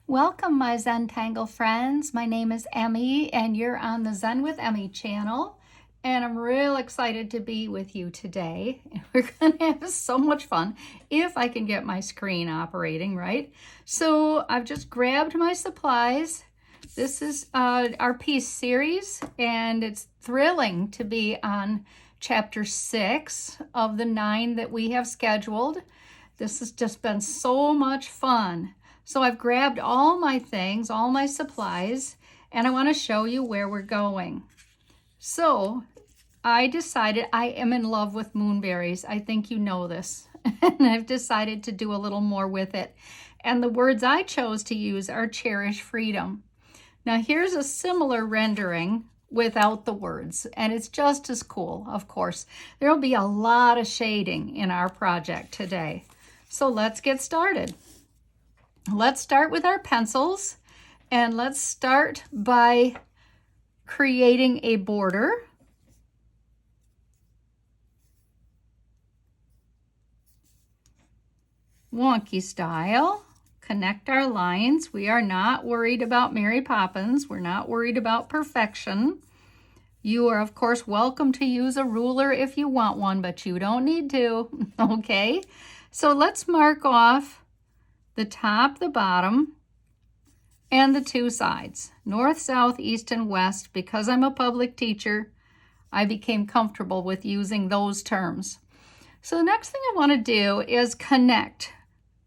Welcome, my Zentangle friends. My name is Emmy, and you're on the Zen with Emmy channel. And I'm real excited to be with you today. We're going to have so much fun if I can get my screen operating right. So I've just grabbed my supplies. This is our piece series, and it's thrilling to be on chapter 6 of the 9 that we have scheduled. This has just been so much fun. So I've grabbed all my things, all my supplies, and I want to show you where we're going. So I decided I am in love with moonberries. I think you know this. And I've decided to do a little more with it. And the words I chose to use are cherish freedom. Now here's a similar rendering without the words, and it's just as cool, of course. There'll be a lot of shading in our project today. So let's get started. Let's start with our pencils, and let's start by creating a border. Wonky style. Connect our lines. We are not worried about Mary Poppins. We're not worried about perfection. You are, of course, welcome to use a ruler if you want one, but you don't need to, okay? So let's mark off the top, the bottom, and the two sides, north, south, east, and west. Because I'm a public teacher, I became comfortable with using those terms. So the next thing I want to do is connect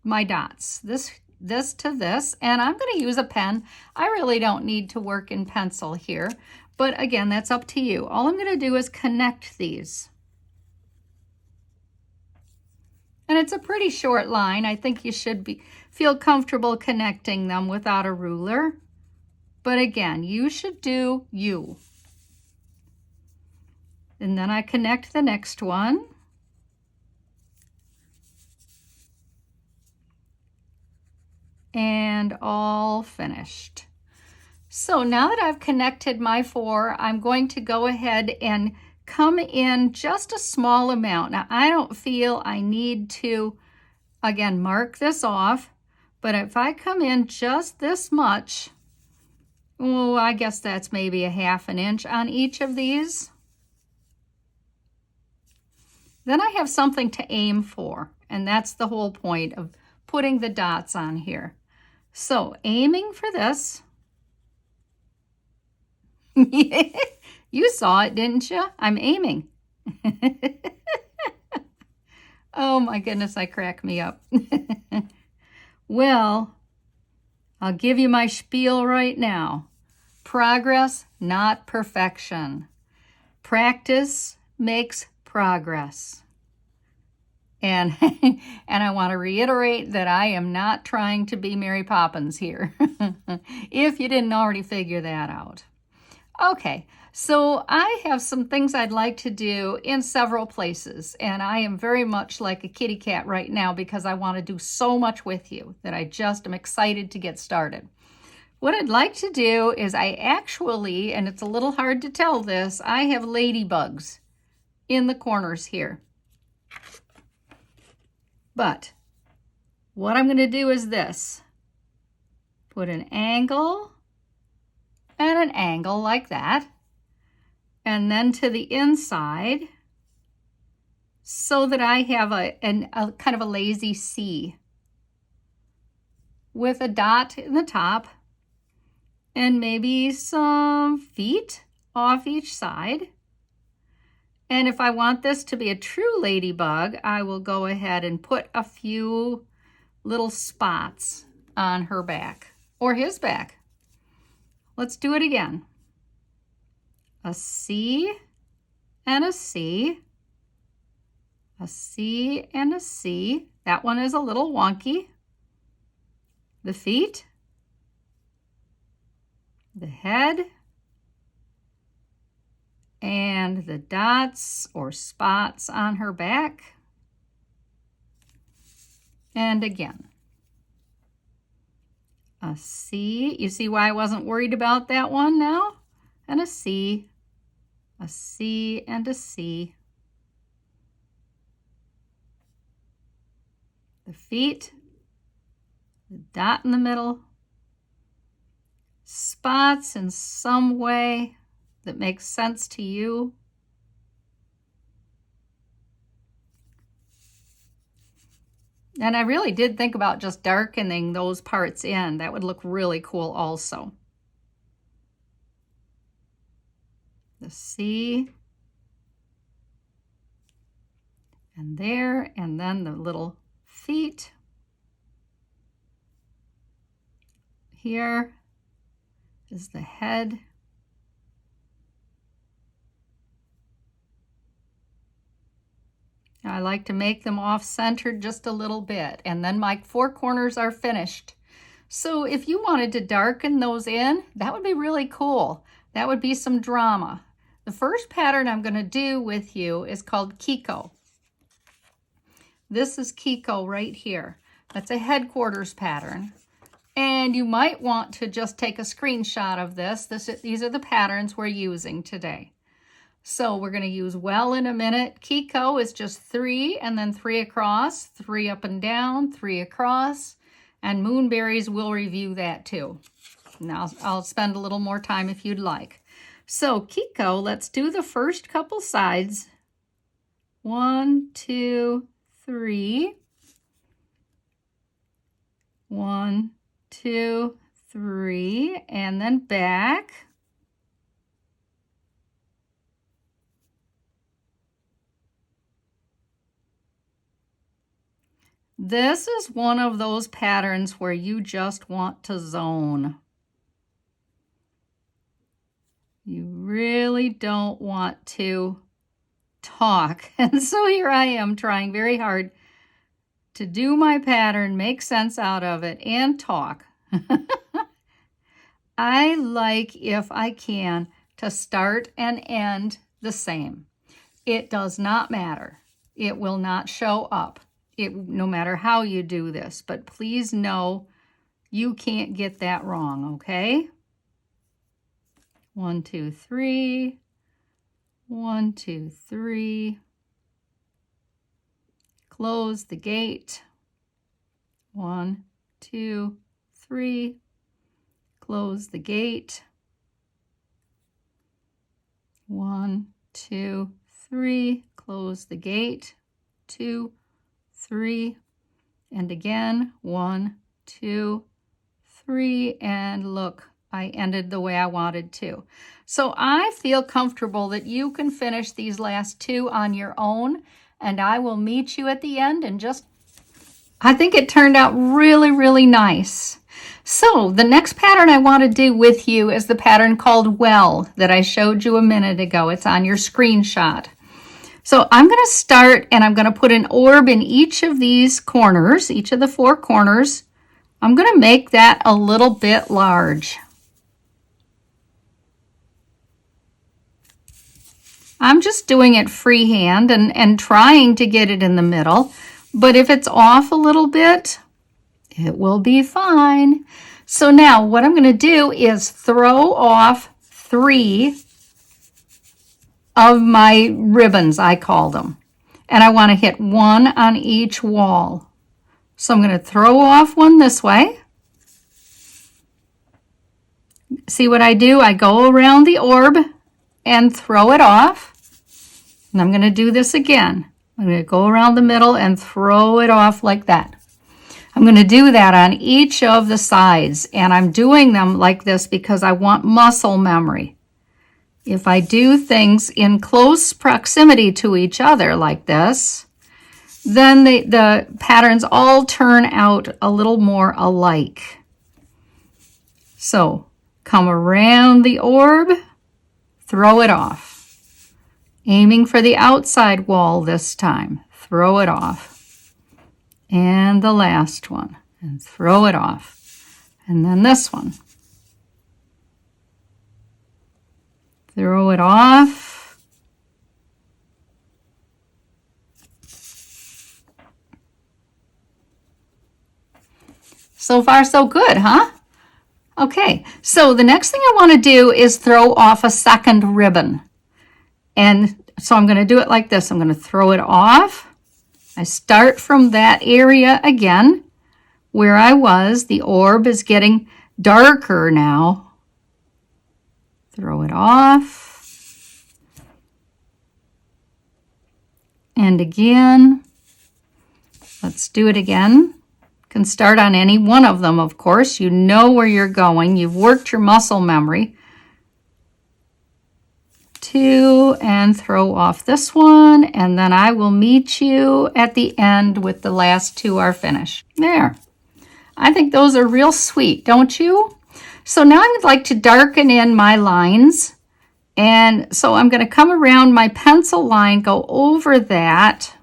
my dots, this to this, and I'm going to use a pen. I really don't need to work in pencil here, but again, that's up to you. All I'm going to do is connect these. And it's a pretty short line. I think you should feel comfortable connecting them without a ruler. But again, you should do you. And then I connect the next one. And all finished. So now that I've connected my 4, I'm going to go ahead and come in just a small amount. Now, I don't feel I need to, again, mark this off, but if I come in just this much, oh, I guess that's maybe a 1/2 inch on each of these. Then I have something to aim for, and that's the whole point of putting the dots on here. So aiming for this. You saw it, didn't you? I'm aiming. Oh my goodness, I crack me up. Well, I'll give you my spiel right now. Progress, not perfection. Practice makes progress. And I want to reiterate that I am not trying to be Mary Poppins here, if you didn't already figure that out. Okay, so I have some things I'd like to do in several places, and I am very much like a kitty cat right now because I want to do so much with you that I just am excited to get started. What I'd like to do is I actually, and it's a little hard to tell this, I have ladybugs in the corners here. But what I'm going to do is this. Put an angle and an angle like that. And then to the inside so that I have a kind of a lazy C with a dot in the top and maybe some feet off each side. And if I want this to be a true ladybug, I will go ahead and put a few little spots on her back or his back. Let's do it again. A C and a C, a C and a C. That one is a little wonky. The feet, the head, and the dots or spots on her back. And again, a C. You see why I wasn't worried about that one now? And a C and a C. The feet, the dot in the middle, spots in some way that makes sense to you. And I really did think about just darkening those parts in. That would look really cool also. The C. And there, and then the little feet. Here is the head. I like to make them off-centered just a little bit, and then my 4 corners are finished. So if you wanted to darken those in, that would be really cool. That would be some drama. The first pattern I'm going to do with you is called Kiko. This is Kiko right here. That's a headquarters pattern. And you might want to just take a screenshot of this. These are the patterns we're using today. So we're going to use well in a minute. Kiko is just 3 and then 3 across, 3 up and down, 3 across. And Moonberries, we'll review that too. Now I'll spend a little more time if you'd like. So Kiko, let's do the first couple sides. 1, 2, 3. 1, 2, 3, and then back. This is one of those patterns where you just want to zone. You really don't want to talk. And so here I am trying very hard to do my pattern, make sense out of it, and talk. I like, if I can, to start and end the same. It does not matter. It will not show up. No matter how you do this, but please know you can't get that wrong, okay? 1, 2, 3. 1, 2, 3. Close the gate. 1, 2, 3. Close the gate. 1, 2, 3. Close the gate. 2, 3, and again, 1, 2, 3, and look, I ended the way I wanted to. So I feel comfortable that you can finish these last 2 on your own, and I will meet you at the end and I think it turned out really, really nice. So the next pattern I want to do with you is the pattern called Well that I showed you a minute ago. It's on your screenshot. So I'm going to start and I'm going to put an orb in each of these corners, each of the 4 corners. I'm going to make that a little bit large. I'm just doing it freehand and trying to get it in the middle, but if it's off a little bit, it will be fine. So now what I'm going to do is throw off 3 of my ribbons, I call them. And I want to hit 1 on each wall. So I'm going to throw off 1 this way. See what I do? I go around the orb and throw it off. And I'm going to do this again. I'm going to go around the middle and throw it off like that. I'm going to do that on each of the sides. And I'm doing them like this because I want muscle memory. If I do things in close proximity to each other like this, then the patterns all turn out a little more alike. So come around the orb, throw it off. Aiming for the outside wall this time, throw it off. And the last one, and throw it off. And then this one. Throw it off. So far, so good, huh? Okay, so the next thing I want to do is throw off a second ribbon. And so I'm going to do it like this. I'm going to throw it off. I start from that area again where I was. The orb is getting darker now. Throw it off. And again. Let's do it again. You can start on any one of them, of course. You know where you're going. You've worked your muscle memory. 2, and throw off this one, and then I will meet you at the end with the last 2 are finished. There. I think those are real sweet, don't you? So now I would like to darken in my lines. And so I'm going to come around my pencil line, go over that.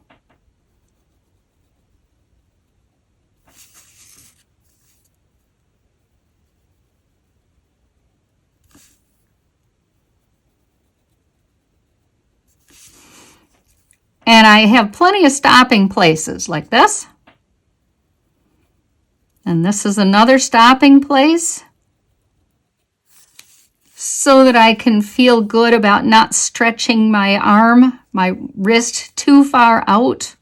And I have plenty of stopping places like this. And this is another stopping place so that I can feel good about not stretching my arm, my wrist too far out.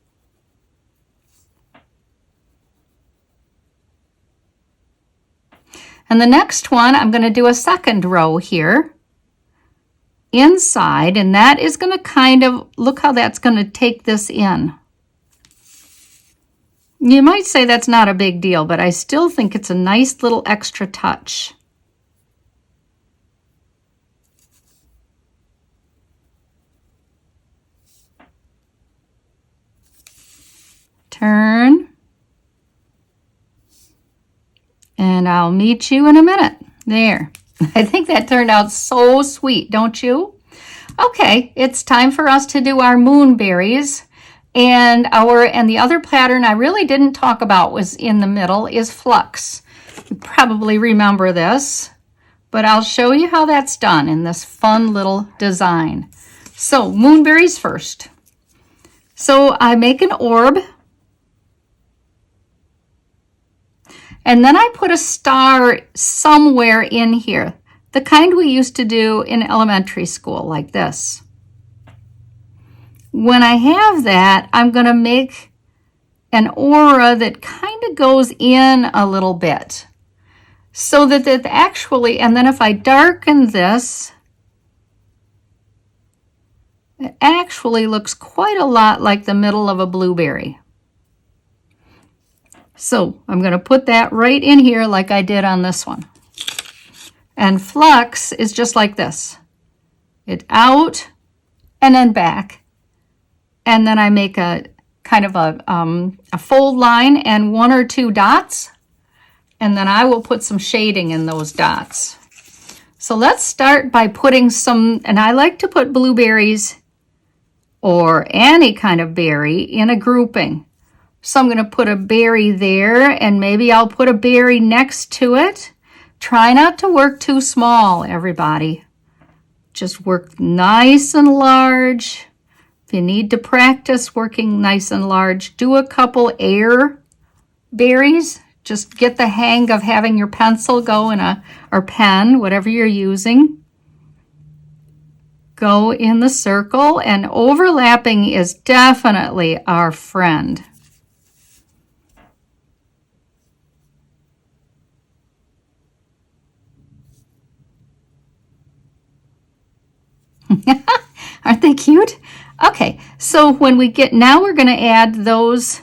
And the next one, I'm going to do a second row here inside, and that is going to kind of, look how that's going to take this in. You might say that's not a big deal, but I still think it's a nice little extra touch. Turn. And I'll meet you in a minute. There. I think that turned out so sweet, don't you? Okay, it's time for us to do our moonberries. And the other pattern I really didn't talk about was in the middle is Flux. You probably remember this, but I'll show you how that's done in this fun little design. So moonberries first. So I make an orb, and then I put a star somewhere in here, the kind we used to do in elementary school, like this. When I have that, I'm going to make an aura that kind of goes in a little bit, so that it actually, and then if I darken this, it actually looks quite a lot like the middle of a blueberry. So I'm going to put that right in here like I did on this one. And Flux is just like this. It's out and then back. And then I make a kind of a fold line and 1 or 2 dots. And then I will put some shading in those dots. So let's start by putting some, and I like to put blueberries or any kind of berry in a grouping. So I'm going to put a berry there, and maybe I'll put a berry next to it. Try not to work too small, everybody. Just work nice and large. If you need to practice working nice and large, do a couple air berries. Just get the hang of having your pencil go in or pen, whatever you're using. Go in the circle, and overlapping is definitely our friend. Aren't they cute? Okay, so when we get, now we're going to add those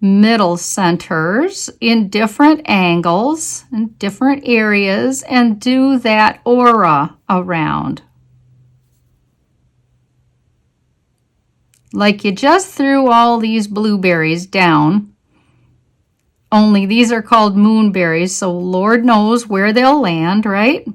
middle centers in different angles and different areas and do that aura around. Like you just threw all these blueberries down, only these are called moonberries, so Lord knows where they'll land, right?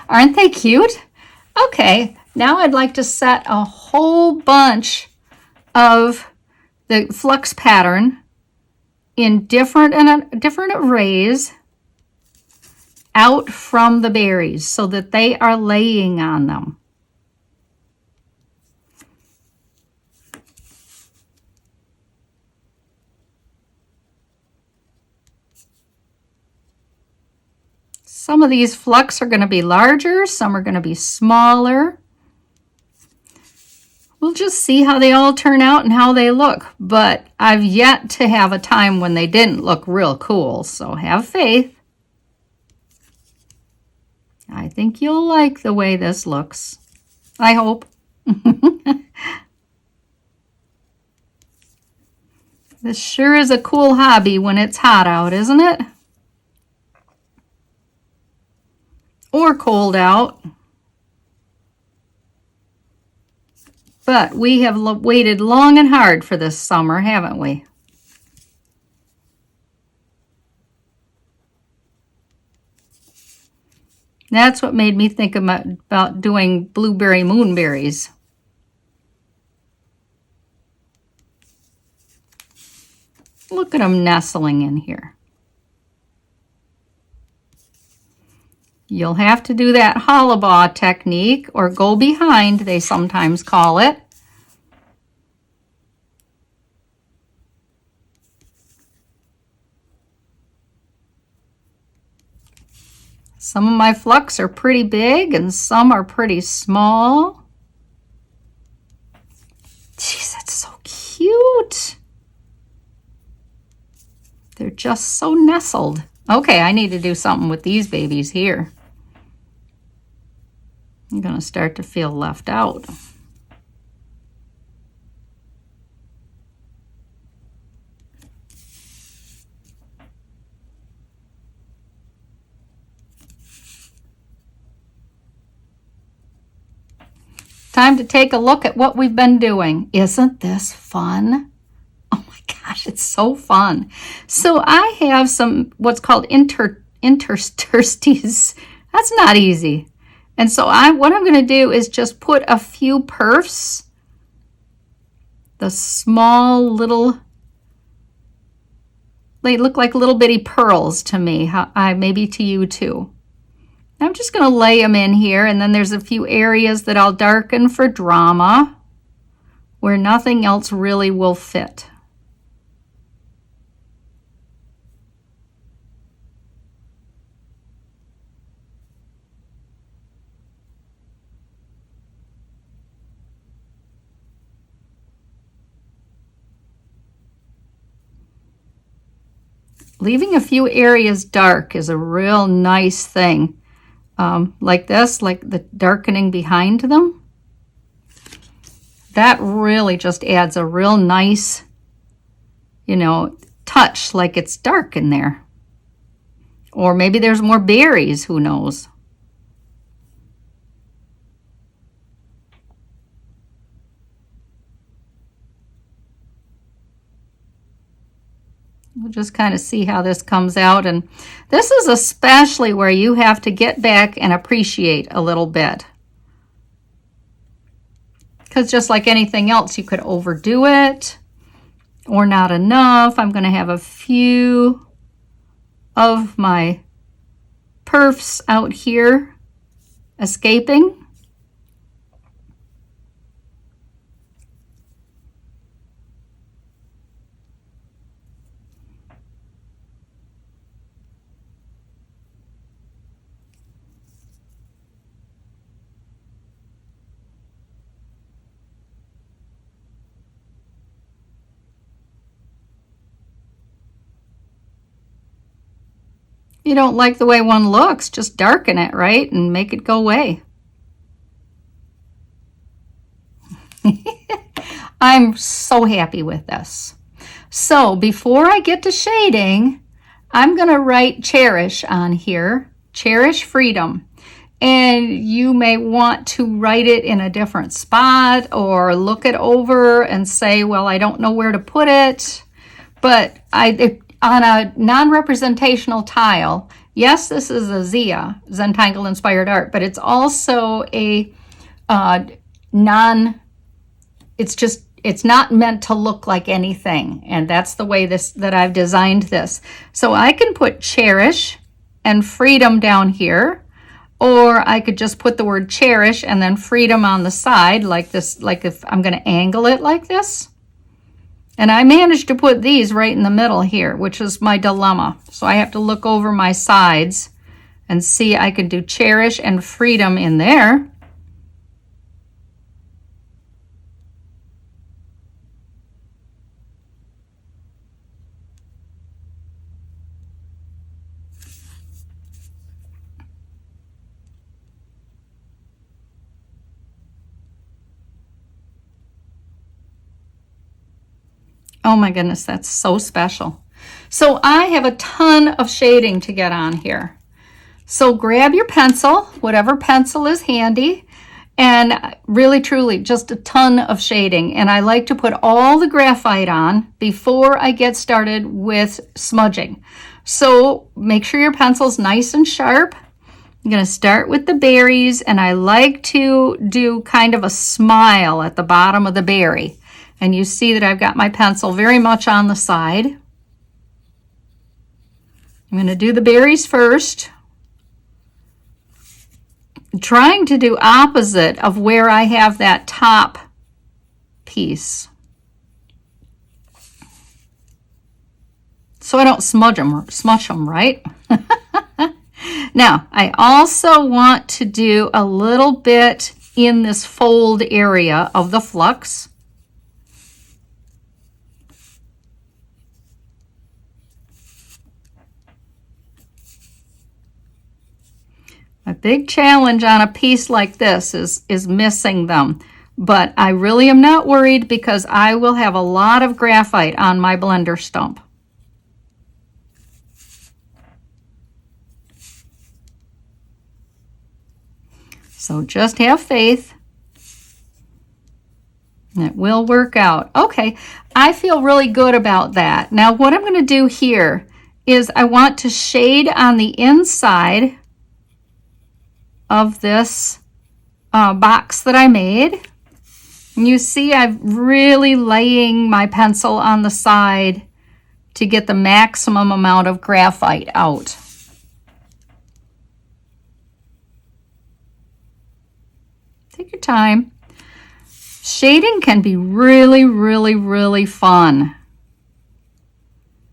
Aren't they cute? Okay, now I'd like to set a whole bunch of the flux pattern in different arrays out from the berries so that they are laying on them. Some of these flux are going to be larger, some are going to be smaller. We'll just see how they all turn out and how they look, but I've yet to have a time when they didn't look real cool, so have faith. I think you'll like the way this looks. I hope. This sure is a cool hobby when it's hot out, isn't it? Or cold out. But we have waited long and hard for this summer, haven't we? That's what made me think about doing blueberry moonberries. Look at them nestling in here. You'll have to do that hollabaugh technique, or go behind, they sometimes call it. Some of my flux are pretty big and some are pretty small. Jeez, that's so cute. They're just so nestled. Okay, I need to do something with these babies here. I'm going to start to feel left out. Time to take a look at what we've been doing. Isn't this fun? Oh my gosh, it's so fun. So I have some what's called interstices. That's not easy. And so what I'm going to do is just put a few perfs, the small little, they look like little bitty pearls to me, maybe to you too. I'm just going to lay them in here, and then there's a few areas that I'll darken for drama where nothing else really will fit. Leaving a few areas dark is a real nice thing. Like this, like the darkening behind them. That really just adds a real nice, touch, like it's dark in there. Or maybe there's more berries, who knows? We'll just kind of see how this comes out. And this is especially where you have to get back and appreciate a little bit. Because just like anything else, you could overdo it or not enough. I'm going to have a few of my perfs out here escaping. You don't like the way one looks, just darken it, right? And make it go away. I'm so happy with this. So before I get to shading, I'm going to write cherish on here, cherish freedom. And you may want to write it in a different spot or look it over and say, well, I don't know where to put it. But on a non-representational tile, Yes, this is a Zia, Zentangle inspired art, but it's also a non, it's not meant to look like anything. And that's the way that I've designed this. So I can put cherish and freedom down here, or I could just put the word cherish and then freedom on the side like this, like if I'm going to angle it like this. And I managed to put these right in the middle here, which is my dilemma. So I have to look over my sides and see I could do cherish and freedom in there. Oh my goodness, that's so special. So I have a ton of shading to get on here. So grab your pencil, whatever pencil is handy, and really truly just a ton of shading. And I like to put all the graphite on before I get started with smudging. So make sure your pencil's nice and sharp. I'm going to start with the berries, and I like to do kind of a smile at the bottom of the berry. And you see that I've got my pencil very much on the side. I'm going to do the berries first, trying to do opposite of where I have that top piece, so I don't smudge them, right? Now, I also want to do a little bit in this fold area of the flux. A big challenge on a piece like this is missing them, but I really am not worried because I will have a lot of graphite on my blender stump. So just have faith. It will work out. Okay, I feel really good about that. Now what I'm going to do here is I want to shade on the inside of this box that I made. And you see I'm really laying my pencil on the side to get the maximum amount of graphite out. Take your time. Shading can be really, really, really fun.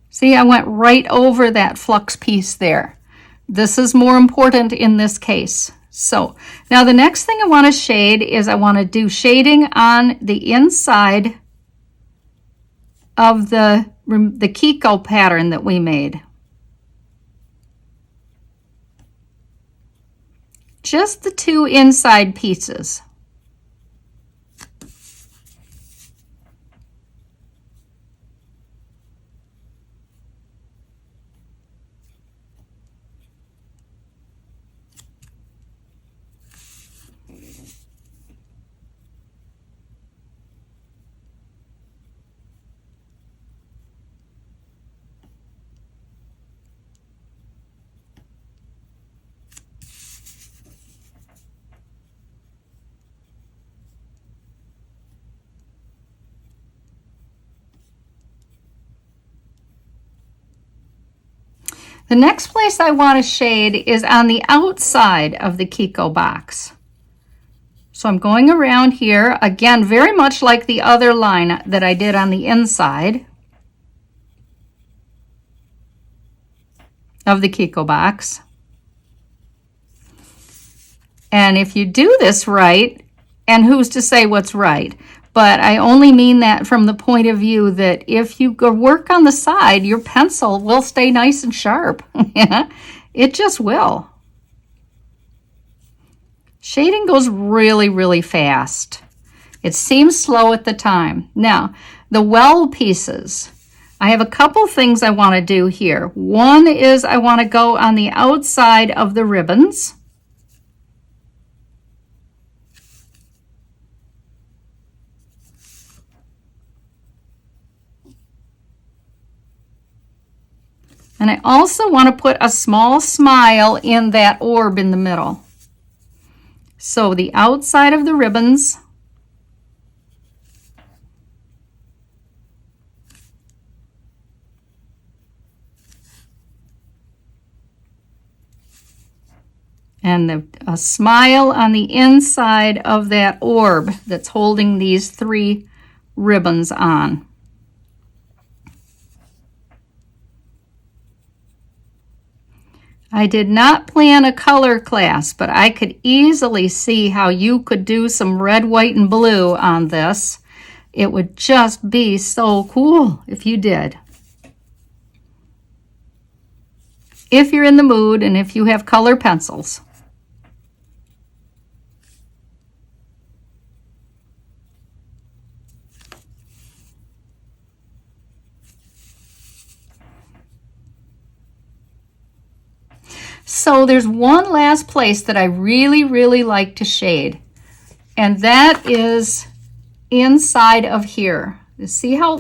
See, I went right over that flux piece there. This is more important in this case. So now the next thing I want to shade is I want to do shading on the inside of the Kiko pattern that we made. Just the two inside pieces. The next place I want to shade is on the outside of the Kiko box. So I'm going around here, again, very much like the other line that I did on the inside of the Kiko box. And if you do this right, and who's to say what's right, but I only mean that from the point of view that if you go work on the side, your pencil will stay nice and sharp. It just will. Shading goes really, really fast. It seems slow at the time. Now, the well pieces. I have a couple things I want to do here. One is I want to go on the outside of the ribbons. And I also want to put a small smile in that orb in the middle. So the outside of the ribbons, and a smile on the inside of that orb that's holding these 3 ribbons on. I did not plan a color class, but I could easily see how you could do some red, white, and blue on this. It would just be so cool if you did. If you're in the mood and if you have color pencils. So there's one last place that I really like to shade, and that is inside of here. See how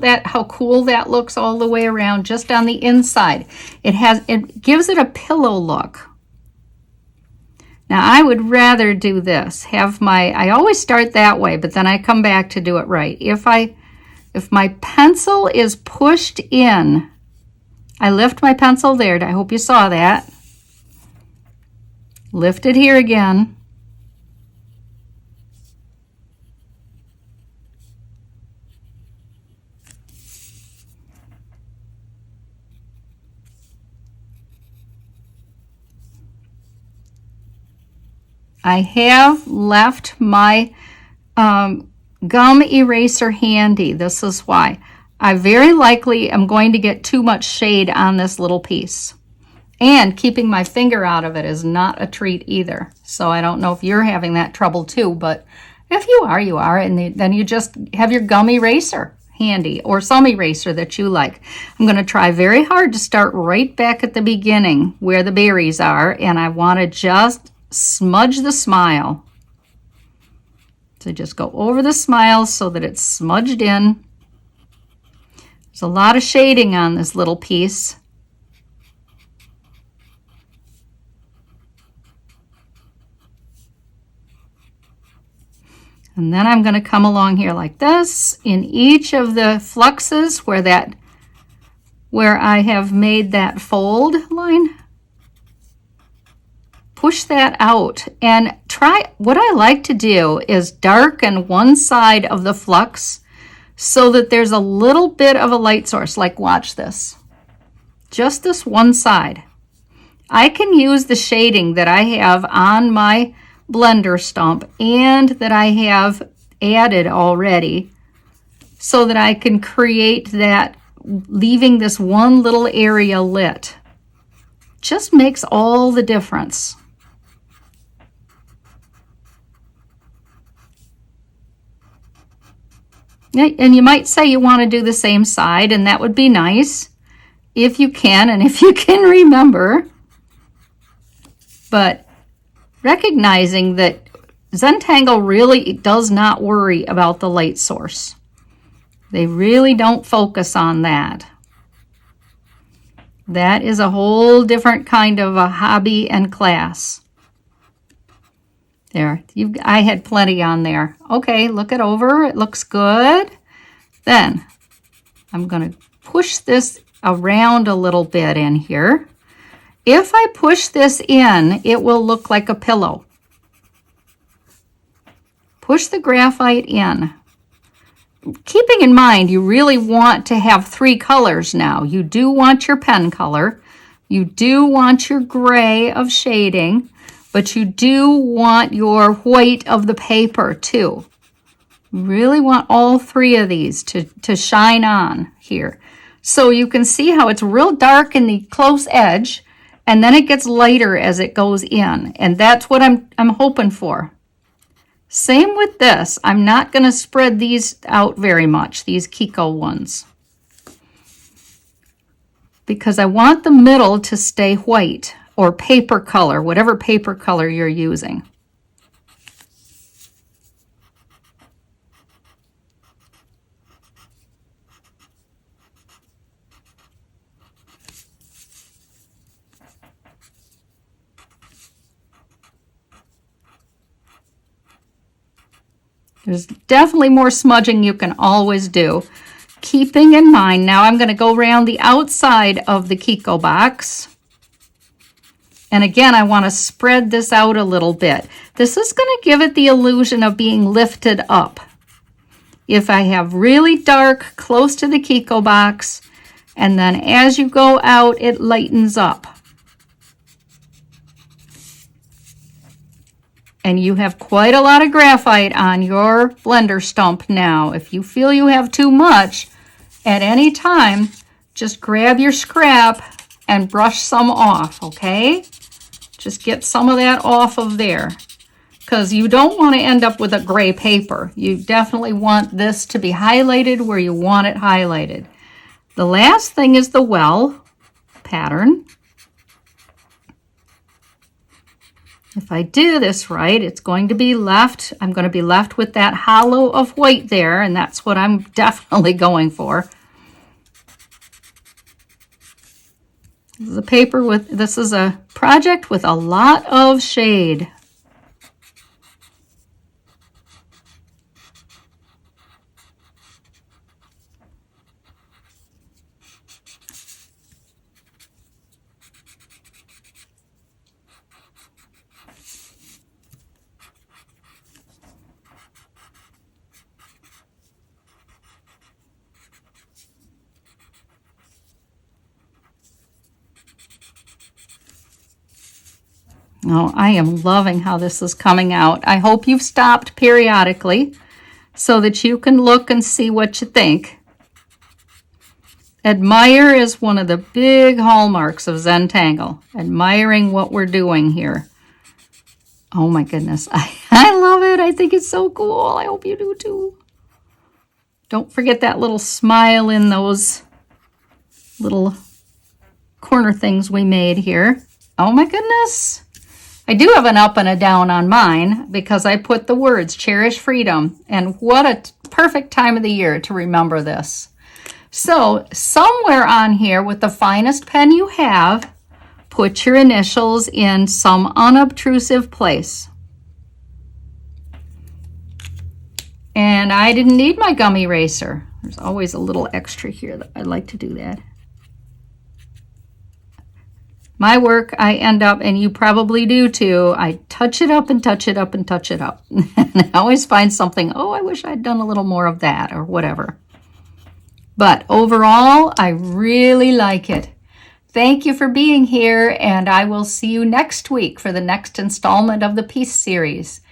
cool that looks all the way around, just on the inside. It gives it a pillow look. Now I would rather do this. I always start that way, but then I come back to do it right. If my pencil is pushed in, I lift my pencil there. I hope you saw that. Lift it here again. I have left my gum eraser handy. This is why. I very likely am going to get too much shade on this little piece. And keeping my finger out of it is not a treat either. So I don't know if you're having that trouble too, but if you are, you are. And then you just have your gum eraser handy, or some eraser that you like. I'm going to try very hard to start right back at the beginning where the berries are, and I want to just smudge the smile. So just go over the smile so that it's smudged in. There's a lot of shading on this little piece. And then I'm going to come along here like this in each of the fluxes where I have made that fold line. Push that out and try. What I like to do is darken one side of the flux so that there's a little bit of a light source. Like, watch this. Just this one side. I can use the shading that I have on my blender stump and that I have added already so that I can create that, leaving this one little area lit. Just makes all the difference. And you might say you want to do the same side, and that would be nice if you can and if you can remember. But recognizing that Zentangle really does not worry about the light source. They really don't focus on that. That is a whole different kind of a hobby and class. There, I had plenty on there. Okay, look it over. It looks good. Then I'm going to push this around a little bit in here. If I push this in, it will look like a pillow. Push the graphite in. Keeping in mind, you really want to have 3 colors now. You do want your pen color. You do want your gray of shading, but you do want your white of the paper too. You really want all 3 of these to shine on here. So you can see how it's real dark in the close edge, and then it gets lighter as it goes in. And that's what I'm hoping for. Same with this. I'm not going to spread these out very much, these Kiko ones, because I want the middle to stay white or paper color, whatever paper color you're using. There's definitely more smudging you can always do. Keeping in mind, now I'm going to go around the outside of the Kiko box. And again, I want to spread this out a little bit. This is going to give it the illusion of being lifted up. If I have really dark close to the Kiko box, and then as you go out, it lightens up. And you have quite a lot of graphite on your blender stump now. If you feel you have too much, at any time, just grab your scrap and brush some off, okay? Just get some of that off of there, because you don't want to end up with a gray paper. You definitely want this to be highlighted where you want it highlighted. The last thing is the well pattern. If I do this right, it's going to be left, I'm going to be left with that hollow of white there, and that's what I'm definitely going for. This is a paper with, this is a project with a lot of shade. Oh, I am loving how this is coming out. I hope you've stopped periodically so that you can look and see what you think. Admire is one of the big hallmarks of Zentangle, admiring what we're doing here. Oh my goodness, I love it. I think it's so cool. I hope you do too. Don't forget that little smile in those little corner things we made here. Oh my goodness. I do have an up and a down on mine because I put the words cherish freedom, and what a perfect time of the year to remember this. So somewhere on here with the finest pen you have, put your initials in some unobtrusive place. And I didn't need my gum eraser. There's always a little extra here that I like to do that. My work, I end up, and you probably do too, I touch it up and touch it up and touch it up. And I always find something, oh, I wish I'd done a little more of that or whatever. But overall, I really like it. Thank you for being here, and I will see you next week for the next installment of the Peace series.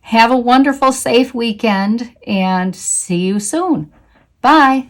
Have a wonderful, safe weekend, and see you soon. Bye.